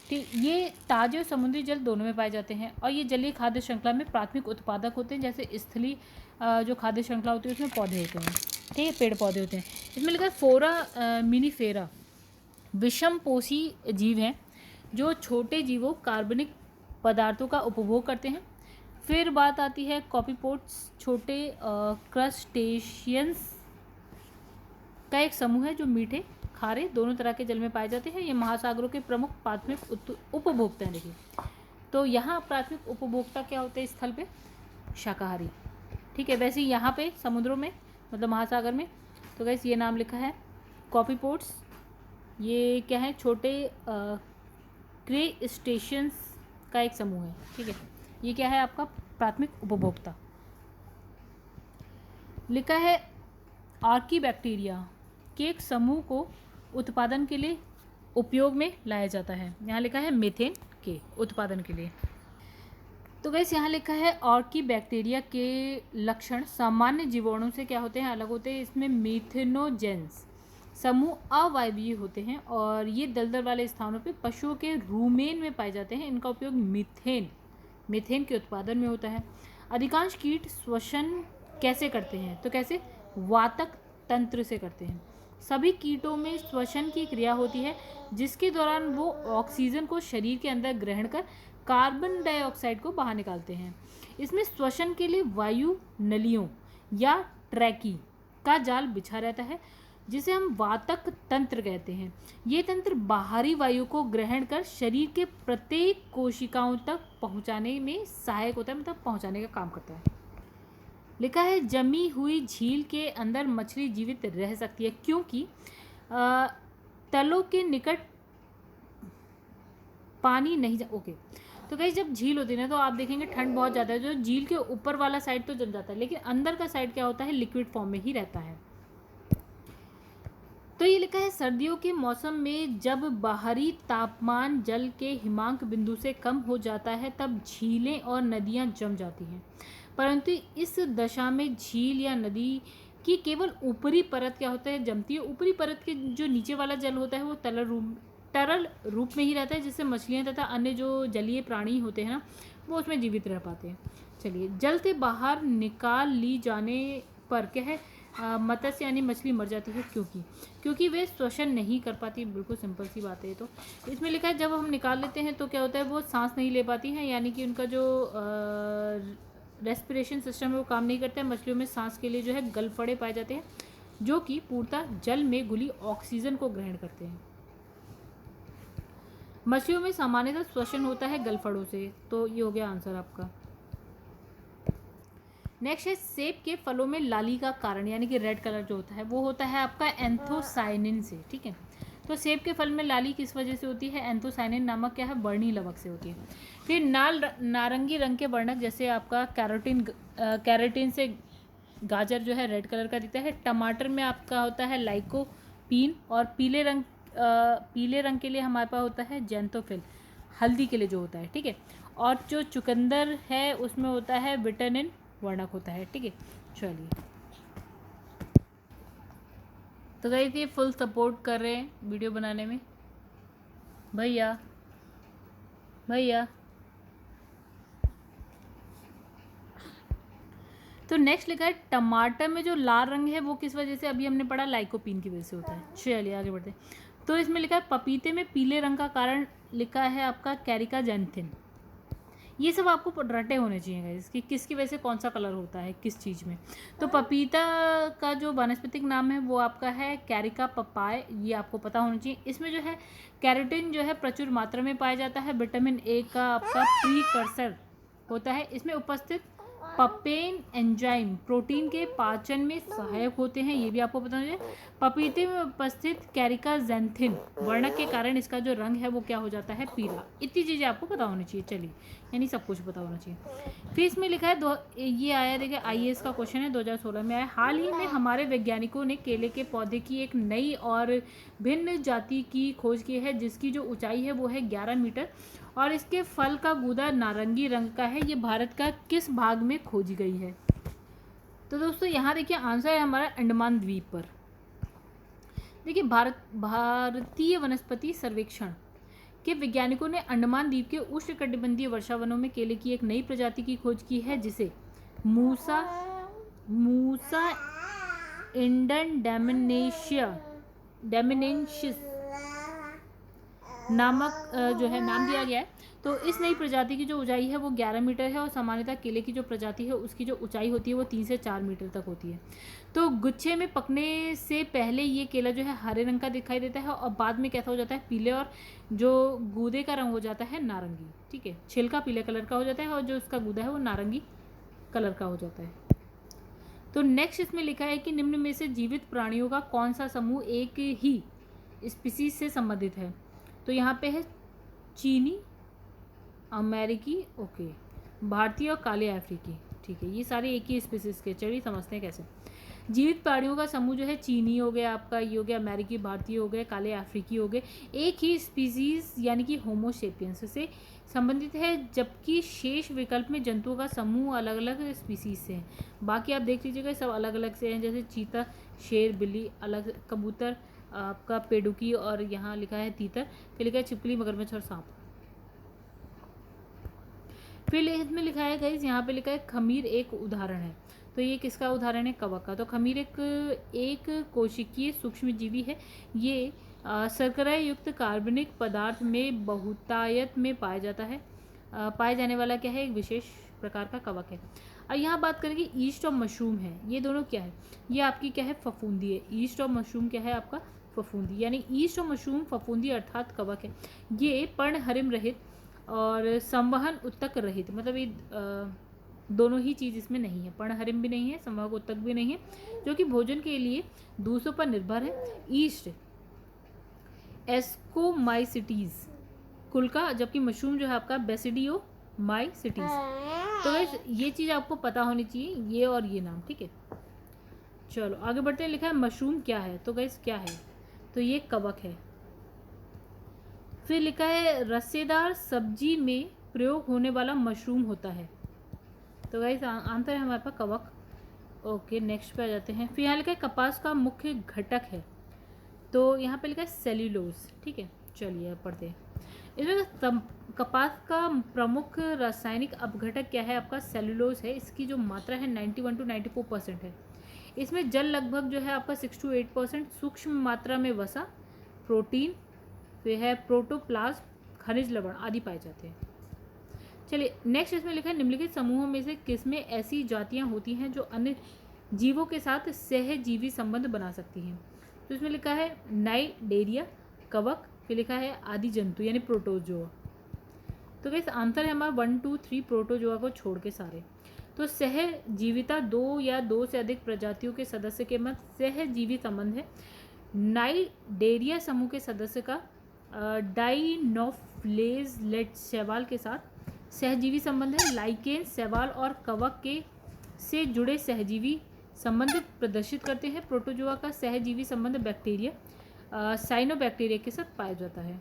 ठीक, ये ताजे और समुद्री जल दोनों में पाए जाते हैं और ये जलीय खाद्य श्रृंखला में प्राथमिक उत्पादक होते हैं। जैसे स्थलीय जो खाद्य श्रृंखला होती है उसमें पौधे होते हैं, ठीक है, पेड़ पौधे होते हैं। इसमें लिखा है फोरा मिनीफेरा विषमपोषी जीव हैं जो छोटे जीवों कार्बनिक पदार्थों का उपभोग करते हैं। फिर बात आती है कॉपीपोड्स, छोटे क्रस्टेशियंस का एक समूह है जो मीठे खारे दोनों तरह के जल में पाए जाते हैं। ये महासागरों के प्रमुख प्राथमिक उपभोक्ता हैं। देखिए, तो यहाँ प्राथमिक उपभोक्ता क्या होते हैं स्थल पे, शाकाहारी। ठीक है, वैसे यहाँ पे समुद्रों में मतलब महासागर में, तो गैस ये नाम लिखा है कॉपीपोड्स, ये क्या है, छोटे क्रस्टेशियंस का एक समूह है। ठीक है, ये क्या है आपका प्राथमिक उपभोक्ता। लिखा है आर्कीबैक्टीरिया के एक समूह को उत्पादन के लिए उपयोग में लाया जाता है। यहाँ लिखा है मीथेन के उत्पादन के लिए। तो गैस यहाँ लिखा है आर्कीबैक्टीरिया के लक्षण सामान्य जीवाणु से क्या होते हैं, अलग होते हैं। इसमें मीथेनोजेंस समूह अवायवीय होते हैं और ये दलदल वाले स्थानों पे पशुओं के रूमेन में पाए जाते हैं। इनका उपयोग मीथेन के उत्पादन में होता है। अधिकांश कीट श्वसन कैसे करते हैं, तो कैसे, वातक तंत्र से करते हैं। सभी कीटों में श्वसन की क्रिया होती है जिसके दौरान वो ऑक्सीजन को शरीर के अंदर ग्रहण कर कार्बन डाइऑक्साइड को बाहर निकालते हैं। इसमें श्वसन के लिए वायु नलियों या ट्रैकी का जाल बिछा रहता है जिसे हम वातक तंत्र कहते हैं। ये तंत्र बाहरी वायु को ग्रहण कर शरीर के प्रत्येक कोशिकाओं तक पहुंचाने में सहायक होता है, मतलब पहुंचाने का काम करता है। लिखा है जमी हुई झील के अंदर मछली जीवित रह सकती है क्योंकि तलों के निकट पानी नहीं ओके। तो गाइस जब झील होती है ना, तो आप देखेंगे ठंड बहुत ज़्यादा है, जो झील के ऊपर वाला साइड तो जम जाता है लेकिन अंदर का साइड क्या होता है, लिक्विड फॉर्म में ही रहता है। तो ये लिखा है सर्दियों के मौसम में जब बाहरी तापमान जल के हिमांक बिंदु से कम हो जाता है तब झीलें और नदियाँ जम जाती हैं, परंतु इस दशा में झील या नदी की केवल ऊपरी परत क्या होता है, जमती है। ऊपरी परत के जो नीचे वाला जल होता है वो तरल रूप में ही रहता है जिससे मछलियाँ तथा अन्य जो जलीय प्राणी होते हैं ना वो उसमें जीवित रह पाते हैं। चलिए, जल से बाहर निकाल ली जाने पर क्या है, मत्स्य यानी मछली मर जाती है क्योंकि वे श्वसन नहीं कर पाती। बिल्कुल सिंपल सी बात है। तो इसमें लिखा है जब हम निकाल लेते हैं तो क्या होता है, वो सांस नहीं ले पाती हैं, यानी कि उनका जो रेस्पिरेशन सिस्टम है वो काम नहीं करता है। मछलियों में सांस के लिए जो है गलफड़े पाए जाते हैं जो कि पूर्णतः जल में घुली ऑक्सीजन को ग्रहण करते हैं। मछलियों में सामान्यतः श्वसन होता है गलफड़ों से। तो ये हो गया आंसर आपका। नेक्स्ट है सेब के फलों में लाली का कारण यानी कि रेड कलर जो होता है वो होता है आपका एंथोसाइनिन से। ठीक है, तो सेब के फल में लाली किस वजह से होती है, एंथोसाइनिन नामक क्या है, वर्णी लवक से होती है। फिर नारंगी रंग के वर्णक जैसे आपका कैरोटीन से गाजर जो है रेड कलर का दिखता है। टमाटर में आपका होता है लाइकोपीन और पीले रंग के लिए हमारे पास होता है जेंथोफिल, हल्दी के लिए जो होता है। ठीक है, और जो चुकंदर है उसमें होता है विटामिन वर्णक होता है। ठीक है, चलिए, तो गाइस ये फुल सपोर्ट कर रहे हैं वीडियो बनाने में भैया। तो नेक्स्ट लिखा है टमाटर में जो लाल रंग है वो किस वजह से, अभी हमने पढ़ा लाइकोपीन की वजह से होता है। चलिए आगे बढ़ते हैं। तो इसमें लिखा है पपीते में पीले रंग का कारण लिखा है आपका कैरिकाजेंथिन। ये सब आपको रटे होने चाहिए गाइस कि किसकी वजह से कौन सा कलर होता है किस चीज़ में। तो पपीता का जो वानस्पतिक नाम है वो आपका है कैरिका पपाय, ये आपको पता होना चाहिए। इसमें जो है कैरोटीन जो है प्रचुर मात्रा में पाया जाता है। विटामिन ए का आपका प्रीकर्सर होता है। इसमें उपस्थित पपेन एंजाइम प्रोटीन के पाचन में सहायक होते हैं, ये भी आपको पता होना चाहिए। पपीते में उपस्थित कैरिकाजेंथिन वर्णक के कारण इसका जो रंग है वो क्या हो जाता है, पीला। इतनी चीज़ें आपको पता होनी चाहिए। चलिए, यानी सब कुछ पता होना चाहिए। फिर इसमें लिखा है ये आया, देखिए IAS का क्वेश्चन है 2016 में आया। हाल ही में हमारे वैज्ञानिकों ने केले के पौधे की एक नई और भिन्न जाति की खोज की है जिसकी जो ऊंचाई है वो है 11 मीटर और इसके फल का गूदा नारंगी रंग का है। ये भारत का किस भाग में खोजी गई है? तो दोस्तों यहाँ देखिए आंसर है हमारा अंडमान द्वीप पर। देखिए भारतीय वनस्पति सर्वेक्षण के वैज्ञानिकों ने अंडमान द्वीप के उष्णकटिबंधीय वर्षा वनों में केले की एक नई प्रजाति की खोज की है जिसे मूसा इंडन डैमिनेंसिस नामक जो है नाम दिया गया है। तो इस नई प्रजाति की जो ऊंचाई है वो 11 मीटर है और सामान्यतः केले की जो प्रजाति है उसकी जो ऊंचाई होती है वो 3 से 4 मीटर तक होती है। तो गुच्छे में पकने से पहले ये केला जो है हरे रंग का दिखाई देता है और बाद में कैसा हो जाता है, पीले, और जो गूदे का रंग हो जाता है नारंगी। ठीक है, छिलका पीले कलर का हो जाता है और जो उसका गूदा है वो नारंगी कलर का हो जाता है। तो नेक्स्ट इसमें लिखा है कि निम्न में से जीवित प्राणियों का कौन सा समूह एक ही स्पीसीज से संबंधित है? तो यहाँ पे है चीनी, अमेरिकी, ओके, भारतीय और काले अफ्रीकी। ठीक है, ये सारे एक ही स्पीसीज के। चलिए समझते हैं कैसे। जीवित प्राणियों का समूह जो है चीनी हो गया आपका, ये हो गया अमेरिकी, भारतीय हो गए, काले अफ्रीकी हो गए, एक ही स्पीसीज यानी कि होमो सेपियंस से संबंधित है, जबकि शेष विकल्प में जंतुओं का समूह अलग अलग स्पीसीज से है। बाकी आप देख लीजिएगा सब अलग अलग से हैं, जैसे चीता, शेर, बिल्ली अलग, कबूतर आपका पेडुकी, और यहाँ लिखा है तीतर, फिर लिखा है छिपकली, मगरमच्छ और सांप। फिर इसमें लिखा है गाइस, यहाँ पे लिखा है खमीर एक उदाहरण है। तो ये किसका उदाहरण है? कवक का। तो खमीर एक कोशिकीय सूक्ष्मजीवी है। ये शर्करा युक्त कार्बनिक पदार्थ में बहुतायत में पाया जाता है। पाए जाने वाला क्या है? एक विशेष प्रकार का कवक है। और यहाँ बात करेंगे ईस्ट और मशरूम है, ये दोनों क्या है? ये आपकी क्या है? फफूंदी है। ईस्ट और मशरूम क्या है आपका? फफूंदी। यानी ईस्ट और मशरूम फफूंदी अर्थात कवक है। ये पर्णहरिम रहित और संवहन उत्तक रहित, मतलब ये दोनों ही चीज़ इसमें नहीं है, पर्णहरिम भी नहीं है, संवहन उत्तक भी नहीं है, जो कि भोजन के लिए दूसरों पर निर्भर है। ईस्ट एस्कोमाइसिटीज कुल का, जबकि मशरूम जो है आपका बेसिडियोमाइसिटीज। तो गाइस ये चीज़ आपको पता होनी चाहिए, ये और ये नाम। ठीक है, चलो आगे बढ़ते हैं। लिखा है मशरूम क्या है? तो गाइस क्या है? तो ये कवक है। फिर लिखा है रसेदार सब्जी में प्रयोग होने वाला मशरूम होता है। तो गाइस आंसर है हमारे पास कवक। ओके, नेक्स्ट पे आ जाते हैं। फिर यहाँ लिखा है कपास का मुख्य घटक है। तो यहाँ पे लिखा है सेल्यूलोज। ठीक है, चलिए अब पढ़ते हैं। इसमें कपास का प्रमुख रासायनिक अपघटक क्या है? आपका सेल्यूलोज है। इसकी जो मात्रा है 91 to 94% है। इसमें जल लगभग जो है आपका 6 to 8%, सूक्ष्म मात्रा में वसा, प्रोटीन, फिर है प्रोटोप्लाज्म, खनिज लवण आदि पाए जाते हैं। चलिए नेक्स्ट इसमें लिखा है निम्नलिखित समूहों में से किसमें ऐसी जातियां होती हैं जो अन्य जीवों के साथ सहजीवी संबंध बना सकती हैं? तो इसमें लिखा है नाइडेरिया, कवक, फिर लिखा है आदि जंतु यानी प्रोटोजोआ। तो गाइस आंसर है हमारा 1 2 3 प्रोटोजोआ को छोड़ के सारे। तो सहजीविता दो या दो से अधिक प्रजातियों के सदस्य के मध्य सहजीवी संबंध है। नाइडेरिया समूह के सदस्य का डाइनोफ्लेजलेट शैवाल के साथ सहजीवी संबंध है। लाइकेन शैवाल और कवक के से जुड़े सहजीवी संबंध प्रदर्शित करते हैं। प्रोटोजोआ का सहजीवी संबंध बैक्टीरिया साइनोबैक्टीरिया के साथ पाया जाता है।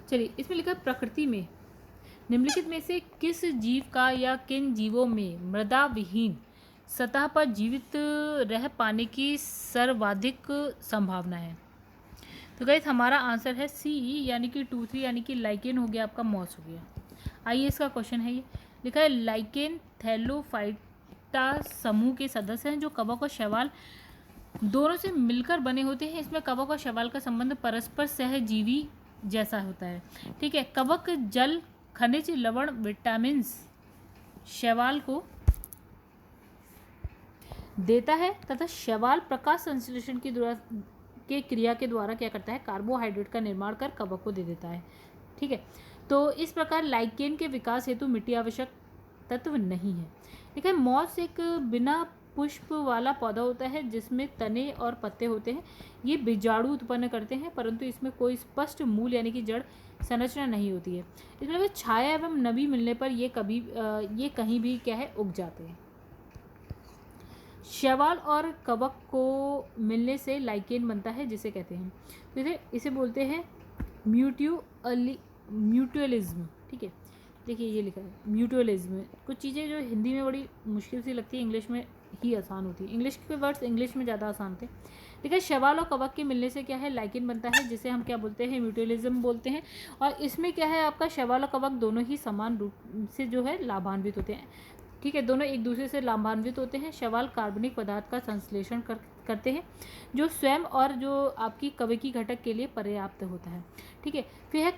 चलिए इसमें लिखा है प्रकृति में निम्नलिखित में से किस जीव का या किन जीवों में मृदा विहीन सतह पर जीवित रह पाने की सर्वाधिक संभावना है? तो गाइस हमारा आंसर है सी यानी कि 2 3 यानी कि लाइकेन हो गया, आपका मॉस हो गया। आइए इसका क्वेश्चन है, ये लिखा है लाइकेन थैलोफाइटा समूह के सदस्य हैं जो कवक और शैवाल दोनों से मिलकर बने होते हैं। इसमें कवक और शैवाल का संबंध परस्पर सहजीवी जैसा होता है। ठीक है, कवक जल, खनिज, लवण, विटामिन शैवाल को देता है तथा शैवाल प्रकाश संश्लेषण के क्रिया के द्वारा क्या करता है? कार्बोहाइड्रेट का निर्माण कर कवक को दे देता है। ठीक है, तो इस प्रकार लाइकेन के विकास हेतु मिट्टी आवश्यक तत्व नहीं है। ठीक है, मॉस एक बिना पुष्प वाला पौधा होता है जिसमें तने और पत्ते होते हैं। ये बीजाणु उत्पन्न करते हैं परंतु इसमें कोई स्पष्ट मूल यानी कि जड़ संरचना नहीं होती है। इसमें छाया एवं नमी मिलने पर ये कहीं भी क्या है? उग जाते हैं। शैवाल और कवक को मिलने से लाइकेन बनता है जिसे कहते हैं, तो इसे बोलते हैं म्यूचुअलिज्म, ठीक है। देखिए ये लिखा है म्यूचुअलिज्म। कुछ चीज़ें जो हिंदी में बड़ी मुश्किल सी लगती है, इंग्लिश में ही आसान होती है। इंग्लिश के वर्ड्स इंग्लिश में ज़्यादा आसान थे। देखिए शैवाल और कवक के मिलने से क्या है, लाइकेन बनता है, जिसे हम क्या बोलते हैं, म्यूचुअलिज्म बोलते हैं। और इसमें क्या है, आपका शैवाल और कवक दोनों ही समान रूप से जो है लाभान्वित होते हैं, ठीक है। दोनों एक दूसरे से लाभान्वित होते हैं। शैवाल कार्बनिक पदार्थ का संश्लेषण करते हैं, जो स्वयं और जो आपकी कवकी घटक के लिए पर्याप्त होता है, ठीक है। फिर है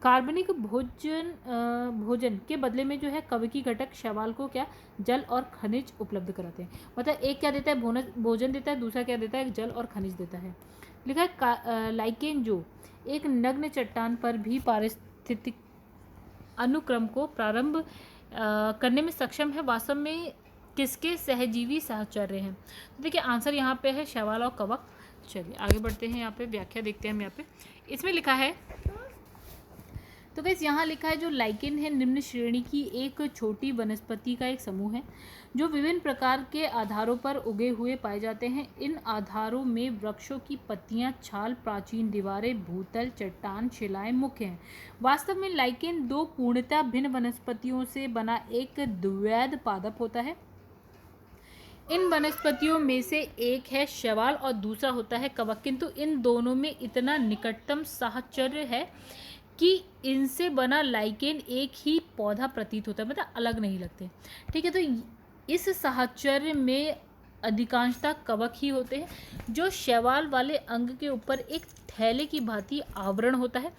कार्बनिक भोजन के बदले में जो है कवकी घटक शैवाल को क्या, जल और खनिज उपलब्ध कराते हैं। मतलब एक क्या देता है, भोजन देता है, दूसरा क्या देता है, जल और खनिज देता है। लिखा है लाइकेन जो एक नग्न चट्टान पर भी पारिस्थितिक अनुक्रम को प्रारंभ करने में सक्षम है, वास्तव में किसके सहजीवी साहचर्य हैं। तो देखिए आंसर यहाँ पे है शैवाल और कवक। चलिए आगे बढ़ते हैं, यहाँ पे व्याख्या देखते हैं हम। यहाँ पे इसमें लिखा है, तो गाइस यहाँ लिखा है जो लाइकेन है निम्न श्रेणी की एक छोटी वनस्पति का एक समूह है, जो विभिन्न प्रकार के आधारों पर उगे हुए पाए जाते हैं। इन आधारों में वृक्षों की पत्तियां, छाल, प्राचीन दीवारें, भूतल, चट्टान, शिलाएं मुख्य हैं। वास्तव में लाइकेन दो पूर्णतः भिन्न वनस्पतियों से बना एक द्वैध पादप होता है। इन वनस्पतियों में से एक है शैवाल और दूसरा होता है कवक, किंतु इन दोनों में इतना निकटतम साहचर्य है कि इनसे बना लाइकेन एक ही पौधा प्रतीत होता है, मतलब अलग नहीं लगते, ठीक है। तो इस साहचर्य में अधिकांशतः कवक ही होते हैं, जो शैवाल वाले अंग के ऊपर एक थैले की भांति आवरण होता है,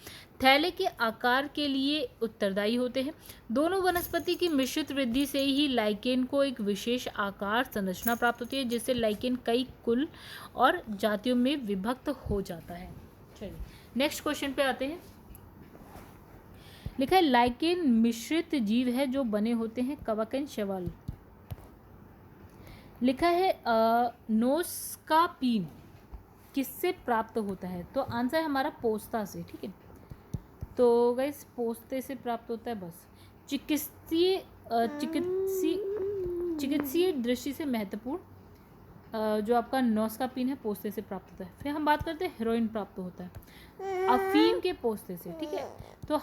थैले के आकार के लिए उत्तरदायी होते हैं। दोनों वनस्पति की मिश्रित वृद्धि से ही लाइकेन को एक विशेष आकार संरचना प्राप्त होती है, जिससे लाइकेन कई कुल और जातियों में विभक्त हो जाता है। चलिए नेक्स्ट क्वेश्चन पे आते हैं। लिखा है लाइकेन मिश्रित जीव है जो बने होते हैं कवक एंड शैवाल। लिखा है नोस्कापीन किससे प्राप्त होता है, तो आंसर है हमारा पोस्ता से, ठीक है। तो गाइस पोस्ते से प्राप्त होता है। बस चिकित्सीय दृष्टि से महत्वपूर्ण जो आपका नोस्कापीन है पोस्ते से प्राप्त होता है। फिर हम बात करते हैं हेरोइन प्राप्त होता है अफीम के पोस्ते से, ठीक है। तो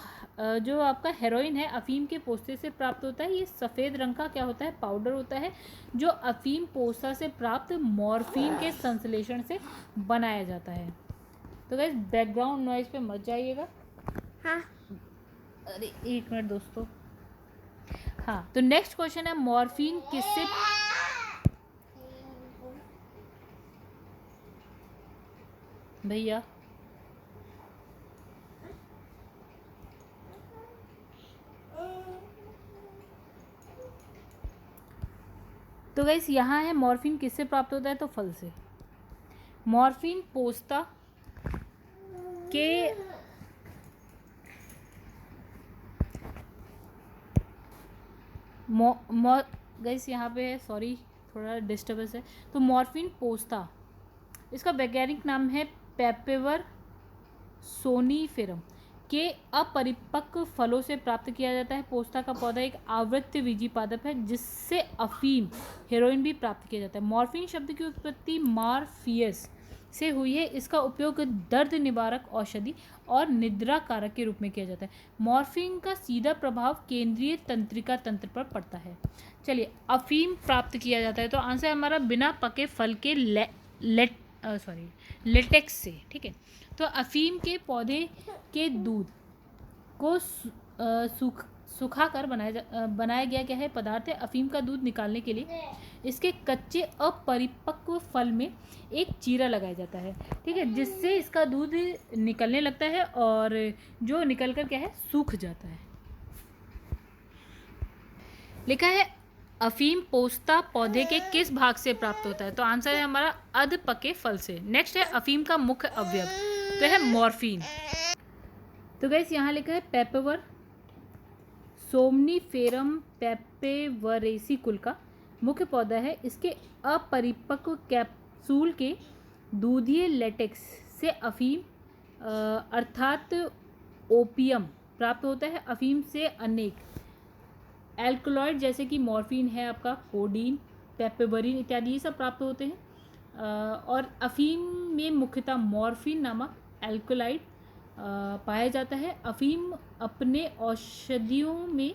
जो आपका हेरोइन है अफीम के पोस्ते से प्राप्त होता है। ये सफ़ेद रंग का क्या होता है, पाउडर होता है, जो अफीम पोस्ता से प्राप्त मॉर्फिन के संश्लेषण से बनाया जाता है। तो गाइस बैकग्राउंड नॉइज पे मत जाइएगा। हाँ अरे एक मिनट दोस्तों। हाँ तो नेक्स्ट क्वेश्चन है मॉर्फिन किससे, भैया तो गाइस यहाँ है मॉर्फिन किससे प्राप्त होता है, तो फल से। मॉर्फिन पोस्ता के गाइस यहाँ पे है, सॉरी थोड़ा डिस्टर्बेंस है। तो मॉर्फिन पोस्ता, इसका वैज्ञानिक नाम है पेपेवर सोनीफेरम के अपरिपक्व फलों से प्राप्त किया जाता है। पोस्ता का पौधा एक आवृत्तबीजी पादप है, जिससे अफीम हेरोइन भी प्राप्त किया जाता है। मॉर्फिन शब्द की उत्पत्ति मार्फियस से हुई है। इसका उपयोग दर्द निवारक औषधि और निद्रा कारक के रूप में किया जाता है। मॉर्फिन का सीधा प्रभाव केंद्रीय तंत्रिका तंत्र पर पड़ता है। चलिए अफीम प्राप्त किया जाता है, तो आंसर हमारा बिना पके फल के लेटेक्स से, ठीक है। तो अफीम के पौधे के दूध को सुखाकर बनाया गया क्या है, पदार्थ है। अफीम का दूध निकालने के लिए इसके कच्चे अपरिपक्व फल में एक चीरा लगाया जाता है, ठीक है, जिससे इसका दूध निकलने लगता है और जो निकलकर क्या है, सूख जाता है। लिखा है अफीम पोस्ता पौधे के किस भाग से प्राप्त होता है, तो आंसर है हमारा अध पके फल से। नेक्स्ट है अफीम का मुख्य अवयव, तो है मॉर्फिन। तो गाइस यहाँ लिखा है पेपेवर सोमनीफेरम पेपेवरेसी कुल का मुख्य पौधा है। इसके अपरिपक्व कैप्सूल के दूधीय लेटेक्स से अफीम अर्थात ओपियम प्राप्त होता है। अफीम से अनेक एल्कलॉइड जैसे कि मॉर्फिन है आपका, कोडीन, पेपेवरिन इत्यादि ये सब प्राप्त होते हैं। और अफीम में मुख्यतः मॉर्फिन नामक एल्कलॉइड पाया जाता है। अफीम अपने औषधियों में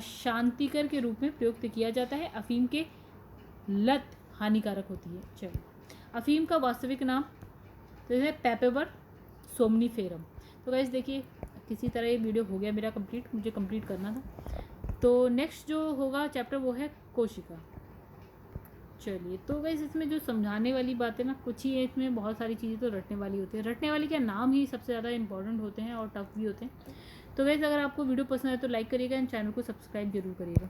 शांतिकर के रूप में प्रयुक्त किया जाता है। अफीम के लत हानिकारक होती है। चलो, अफीम का वास्तविक नाम तो है पेपेवर सोमनीफेरम। तो गाइस देखिए, किसी तरह ये वीडियो हो गया मेरा कंप्लीट, मुझे कंप्लीट करना था। तो नेक्स्ट जो होगा चैप्टर वो है कोशिका। चलिए, तो गाइस इसमें जो समझाने वाली बातें ना कुछ ही है, इसमें बहुत सारी चीज़ें तो रटने वाली होती है। रटने वाली क्या, नाम ही सबसे ज़्यादा इंपॉर्टेंट होते हैं और टफ भी होते हैं। तो गाइस अगर आपको वीडियो पसंद है तो लाइक करिएगा एंड चैनल को सब्सक्राइब जरूर करिएगा।